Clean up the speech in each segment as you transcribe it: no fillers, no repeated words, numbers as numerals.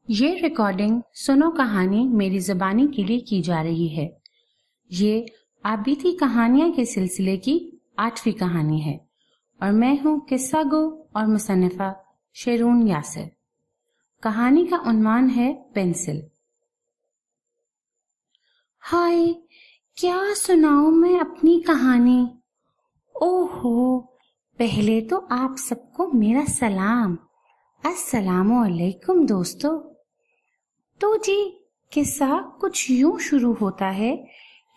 یہ ریکارڈنگ سنو کہانی میری زبانی کے لیے کی جا رہی ہے۔ یہ آپ بیتی کہانیاں کے سلسلے کی 8ویں کہانی ہے اور میں ہوں قصہ گو اور مصنفہ شیرون یاسر۔ کہانی کا عنوان ہے پینسل۔ ہائے، کیا سناؤں میں اپنی کہانی؟ اوہو، پہلے تو آپ سب کو میرا سلام۔ السلام علیکم دوستو۔ تو جی، قصہ کچھ یوں شروع ہوتا ہے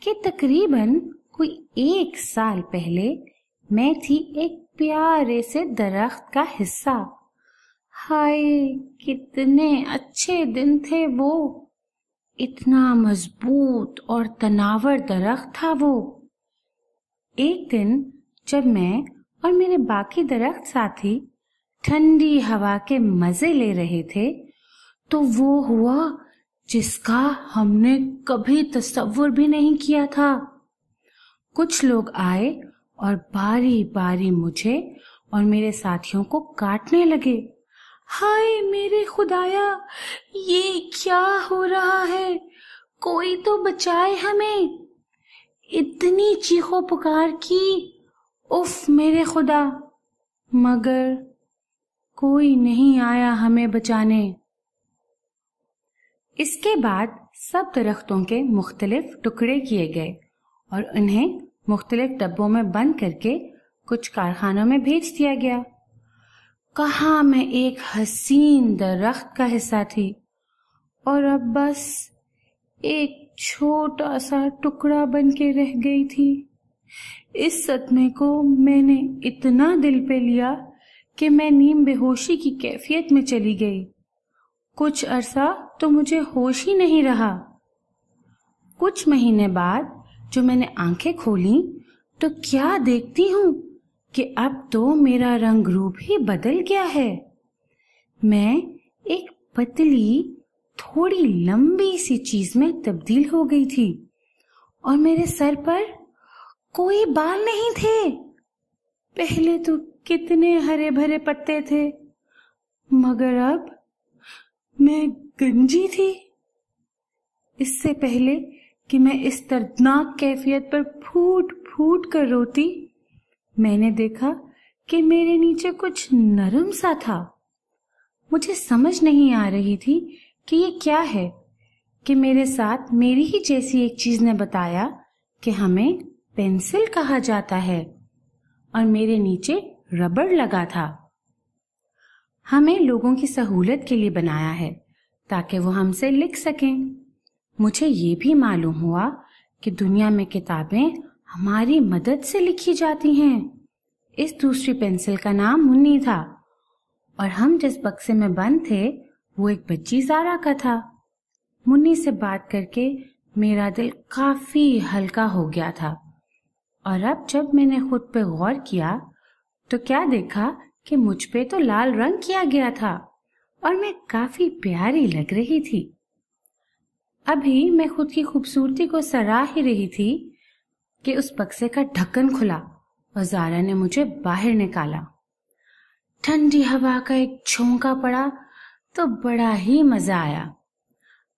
کہ تقریباً کوئی 1 سال پہلے میں تھی ایک پیارے سے درخت کا حصہ۔ ہائے، کتنے اچھے دن تھے وہ! اتنا مضبوط اور تناور درخت تھا وہ۔ ایک دن جب میں اور میرے باقی درخت ساتھی ٹھنڈی ہوا کے مزے لے رہے تھے تو وہ ہوا جس کا ہم نے کبھی تصور بھی نہیں کیا تھا۔ کچھ لوگ آئے اور باری باری مجھے اور میرے ساتھیوں کو کاٹنے لگے۔ ہائے میرے خدایا، یہ کیا ہو رہا ہے؟ کوئی تو بچائے ہمیں! اتنی چیخو پکار کی، اف میرے خدا! مگر کوئی نہیں آیا ہمیں بچانے۔ اس کے بعد سب درختوں کے مختلف ٹکڑے کیے گئے اور انہیں مختلف ڈبوں میں بند کر کے کچھ کارخانوں میں بھیج دیا گیا۔ کہاں میں ایک حسین درخت کا حصہ تھی اور اب بس ایک چھوٹا سا ٹکڑا بن کے رہ گئی تھی۔ اس صدمے کو میں نے اتنا دل پہ لیا کہ میں نیم بے ہوشی کی کیفیت میں چلی گئی۔ کچھ عرصہ تو مجھے ہوش ہی نہیں رہا۔ کچھ مہینے بعد جو میں نے آنکھیں کھولیں تو کیا دیکھتی ہوں کہ اب تو میرا رنگ روپ ہی بدل گیا ہے۔ میں ایک پتلی تھوڑی لمبی سی چیز میں تبدیل ہو گئی تھی اور میرے سر پر کوئی بال نہیں تھے۔ پہلے تو کتنے ہرے بھرے پتے تھے، مگر اب میں گنجی تھی۔ اس سے پہلے کہ میں اس دردناک کیفیت پر پھوٹ پھوٹ کر روتی، میں نے دیکھا کہ میرے نیچے کچھ نرم سا تھا۔ مجھے سمجھ نہیں آ رہی تھی کہ یہ کیا ہے کہ میرے ساتھ میری ہی جیسی ایک چیز نے بتایا کہ ہمیں پینسل کہا جاتا ہے اور میرے نیچے ربڑ لگا تھا۔ ہمیں لوگوں کی سہولت کے لیے بنایا ہے تاکہ وہ ہم سے لکھ سکیں۔ مجھے یہ بھی معلوم ہوا کہ دنیا میں کتابیں ہماری مدد سے لکھی جاتی ہیں۔ اس دوسری پینسل کا نام منی تھا اور ہم جس بکسے میں بند تھے وہ ایک بچی زارا کا تھا۔ منی سے بات کر کے میرا دل کافی ہلکا ہو گیا تھا اور اب جب میں نے خود پہ غور کیا تو کیا دیکھا کہ مجھ پہ تو لال رنگ کیا گیا تھا اور میں کافی پیاری لگ رہی تھی۔ ابھی میں خود کی خوبصورتی کو سراہ ہی رہی تھی کہ اس بکسے کا ڈھکن کھلا اور زارا نے مجھے باہر نکالا۔ ٹھنڈی ہوا کا ایک جھونکا پڑا تو بڑا ہی مزہ آیا۔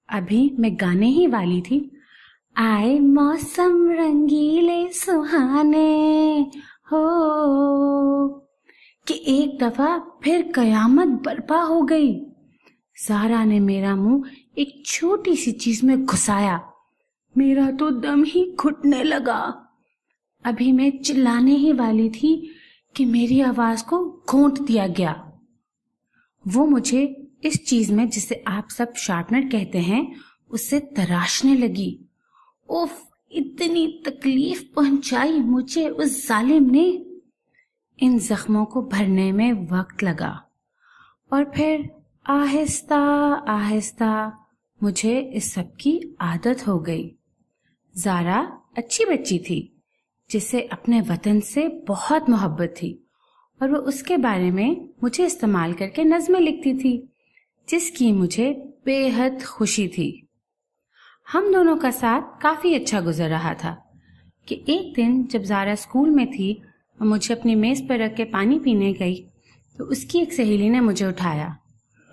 ابھی میں گانے ہی والی تھی، آئے موسم رنگیلے سہانے ہو، کہ ایک دفعہ پھر قیامت برپا ہو گئی۔ زارا نے میرا منہ ایک چھوٹی سی چیز میں گھسایا، میرا تو دم ہی گھٹنے لگا۔ ابھی میں چلانے ہی والی تھی کہ میری آواز کو گھونٹ دیا گیا۔ وہ مجھے اس چیز میں جسے آپ سب شارپنر کہتے ہیں اس سے تراشنے لگی۔ اوف، اتنی تکلیف پہنچائی مجھے اس ظالم نے۔ ان زخموں کو بھرنے میں وقت لگا اور پھر آہستہ آہستہ مجھے اس سب کی عادت ہو گئی۔ زارا اچھی بچی تھی جسے اپنے وطن سے بہت محبت تھی اور وہ اس کے بارے میں مجھے استعمال کر کے نظمیں لکھتی تھی جس کی مجھے بے حد خوشی تھی۔ ہم دونوں کا ساتھ کافی اچھا گزر رہا تھا کہ ایک دن جب زارا اسکول میں تھی اور مجھے اپنی میز پر رکھ کے پانی پینے گئی تو اس کی ایک سہیلی نے مجھے اٹھایا